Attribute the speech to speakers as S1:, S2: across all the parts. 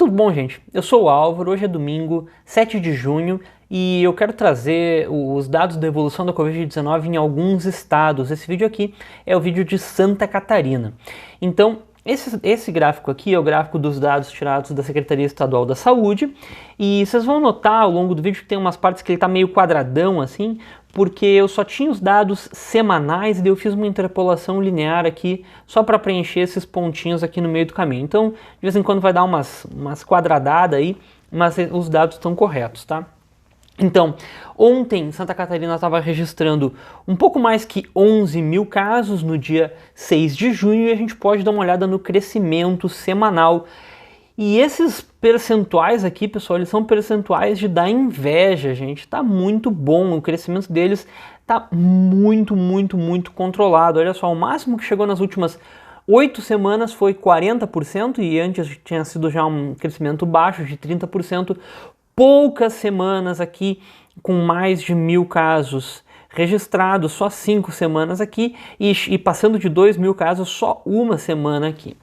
S1: Tudo bom, gente? Eu sou o Álvaro, hoje é domingo, 7 de junho, e eu quero trazer os dados da evolução da Covid-19 em alguns estados. Esse vídeo aqui é o vídeo de Santa Catarina. Então, esse gráfico aqui é o gráfico dos dados tirados da Secretaria Estadual da Saúde, e vocês vão notar ao longo do vídeo que tem umas partes que ele está meio quadradão assim, porque eu só tinha os dados semanais e daí eu fiz uma interpolação linear aqui só para preencher esses pontinhos aqui no meio do caminho. Então, de vez em quando vai dar umas quadradadas aí, mas os dados estão corretos, tá? Então, ontem Santa Catarina estava registrando um pouco mais que 11 mil casos no dia 6 de junho e a gente pode dar uma olhada no crescimento semanal. E esses percentuais aqui, pessoal, eles são percentuais de dar inveja, gente. Tá muito bom, o crescimento deles tá muito controlado. Olha só, o máximo que chegou nas últimas 8 semanas foi 40% e antes tinha sido já um crescimento baixo de 30%. Poucas semanas aqui com mais de 1000 casos registrados, só 5 semanas aqui e passando de 2.000 casos só uma semana aqui.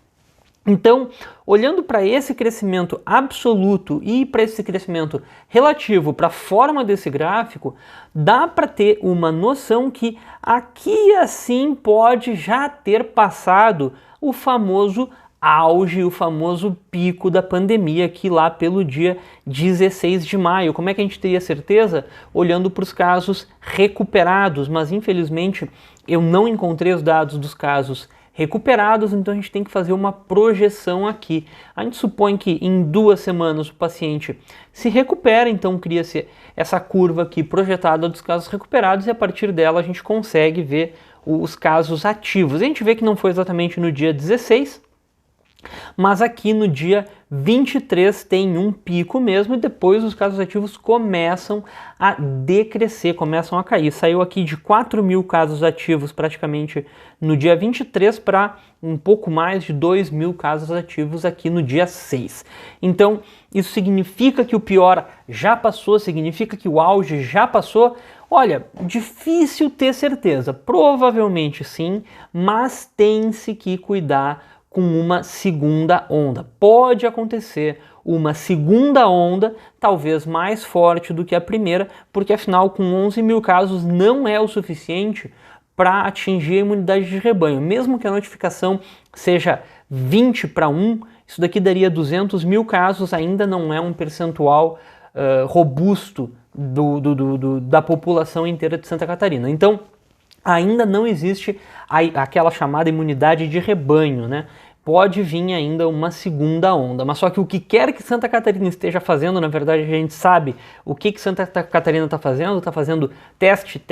S1: Então, olhando para esse crescimento absoluto e para esse crescimento relativo, para a forma desse gráfico, dá para ter uma noção que aqui assim pode já ter passado o famoso auge, o famoso pico da pandemia aqui lá pelo dia 16 de maio. Como é que a gente teria certeza? Olhando para os casos recuperados, mas infelizmente eu não encontrei os dados dos casos recuperados, então a gente tem que fazer uma projeção aqui. A gente supõe que em 2 semanas o paciente se recupera, então cria-se essa curva aqui projetada dos casos recuperados e a partir dela a gente consegue ver os casos ativos. A gente vê que não foi exatamente no dia 16, mas aqui no dia 23 tem um pico mesmo e depois os casos ativos começam a decrescer, começam a cair. Saiu aqui de 4.000 casos ativos praticamente no dia 23 para um pouco mais de 2.000 casos ativos aqui no dia 6. Então, isso significa que o pior já passou, significa que o auge já passou? Olha, difícil ter certeza, provavelmente sim, mas tem-se que cuidar com uma segunda onda. Pode acontecer uma segunda onda, talvez mais forte do que a primeira, porque afinal com 11.000 casos não é o suficiente para atingir a imunidade de rebanho. Mesmo que a notificação seja 20 para 1, isso daqui daria 200.000 casos, ainda não é um percentual robusto da população inteira de Santa Catarina. Então, ainda não existe aquela chamada imunidade de rebanho, né? Pode vir ainda uma segunda onda, mas só que o que quer que Santa Catarina esteja fazendo, na verdade a gente sabe o que Santa Catarina está fazendo teste,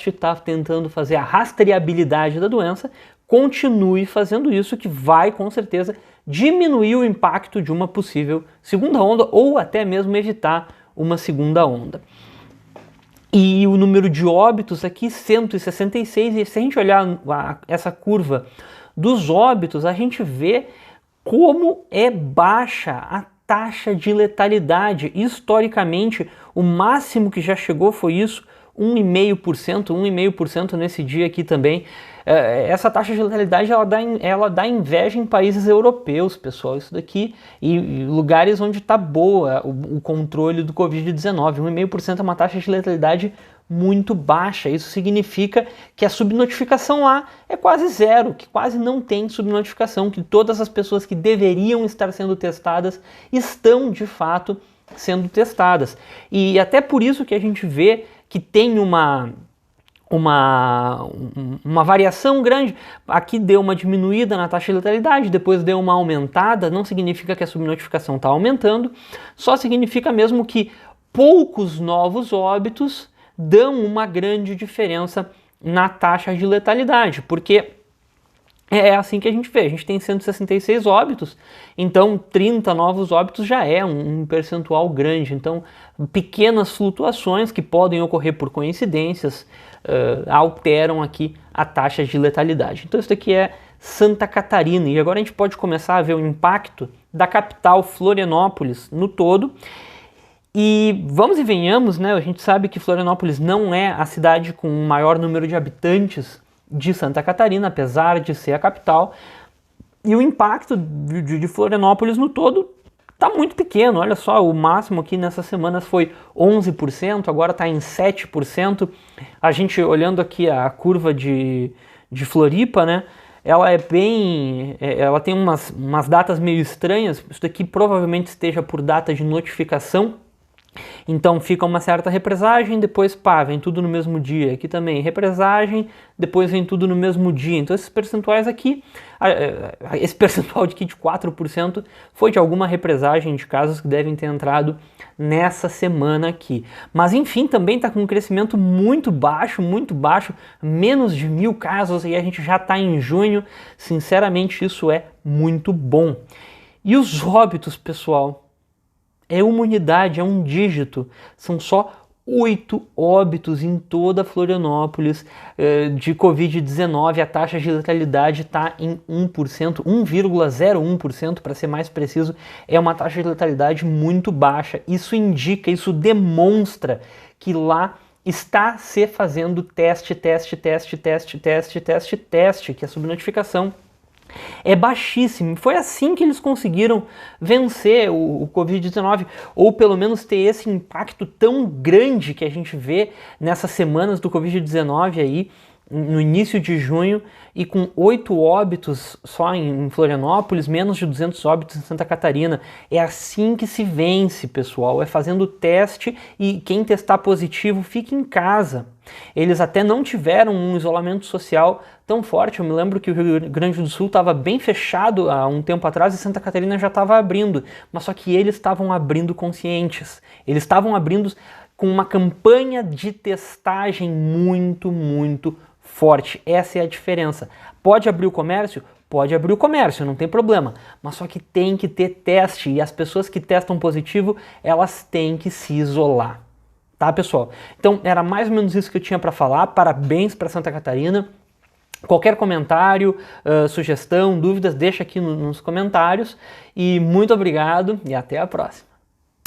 S1: está tentando fazer a rastreabilidade da doença, continue fazendo isso que vai com certeza diminuir o impacto de uma possível segunda onda ou até mesmo evitar uma segunda onda. E o número de óbitos aqui, 166, e se a gente olhar essa curva dos óbitos, a gente vê como é baixa a taxa de letalidade. Historicamente, o máximo que já chegou foi isso, 1,5% nesse dia aqui também. Essa taxa de letalidade ela dá inveja em países europeus, pessoal, isso daqui, e lugares onde está boa o controle do Covid-19. 1,5% é uma taxa de letalidade muito baixa. Isso significa que a subnotificação lá é quase zero, que quase não tem subnotificação, que todas as pessoas que deveriam estar sendo testadas estão de fato sendo testadas. E até por isso que a gente vê que tem uma variação grande. Aqui deu uma diminuída na taxa de letalidade, depois deu uma aumentada. Não significa que a subnotificação está aumentando, só significa mesmo que poucos novos óbitos dão uma grande diferença na taxa de letalidade, porque é assim que a gente vê. A gente tem 166 óbitos, então 30 novos óbitos já é um percentual grande. Então, pequenas flutuações que podem ocorrer por coincidências alteram aqui a taxa de letalidade. Então, isso daqui é Santa Catarina. E agora a gente pode começar a ver o impacto da capital Florianópolis no todo. E vamos e venhamos, né? A gente sabe que Florianópolis não é a cidade com o maior número de habitantes de Santa Catarina, apesar de ser a capital. E o impacto de Florianópolis no todo tá muito pequeno. Olha só, o máximo aqui nessas semanas foi 11%, agora está em 7%. A gente olhando aqui a curva de Floripa, né? Ela é bem... ela tem umas datas meio estranhas. Isso daqui provavelmente esteja por data de notificação. Então fica uma certa represagem, depois pá, vem tudo no mesmo dia. Aqui também represagem, depois vem tudo no mesmo dia. Então esses percentuais aqui, esse percentual de 4% foi de alguma represagem de casos que devem ter entrado nessa semana aqui. Mas enfim, também está com um crescimento muito baixo, menos de 1.000 casos e a gente já está em junho. Sinceramente, isso é muito bom. E os óbitos, pessoal? É uma unidade, é um dígito. São só 8 óbitos em toda Florianópolis de Covid-19. A taxa de letalidade está em 1%, 1,01% para ser mais preciso. É uma taxa de letalidade muito baixa. Isso indica, isso demonstra que lá está se fazendo teste, que a subnotificação é baixíssimo. Foi assim que eles conseguiram vencer o Covid-19, ou pelo menos ter esse impacto tão grande que a gente vê nessas semanas do Covid-19 aí, no início de junho, e com 8 óbitos só em Florianópolis, menos de 200 óbitos em Santa Catarina. É assim que se vence, pessoal, é fazendo teste e quem testar positivo fica em casa. Eles até não tiveram um isolamento social tão forte. Eu me lembro que o Rio Grande do Sul estava bem fechado há um tempo atrás e Santa Catarina já estava abrindo, mas só que eles estavam abrindo conscientes. Eles estavam abrindo com uma campanha de testagem muito forte. Essa é a diferença. Pode abrir o comércio? Pode abrir o comércio, não tem problema. Mas só que tem que ter teste e as pessoas que testam positivo, elas têm que se isolar. Tá, pessoal? Então, era mais ou menos isso que eu tinha para falar. Parabéns para Santa Catarina. Qualquer comentário, sugestão, dúvidas, deixa aqui nos comentários. E muito obrigado e até a próxima.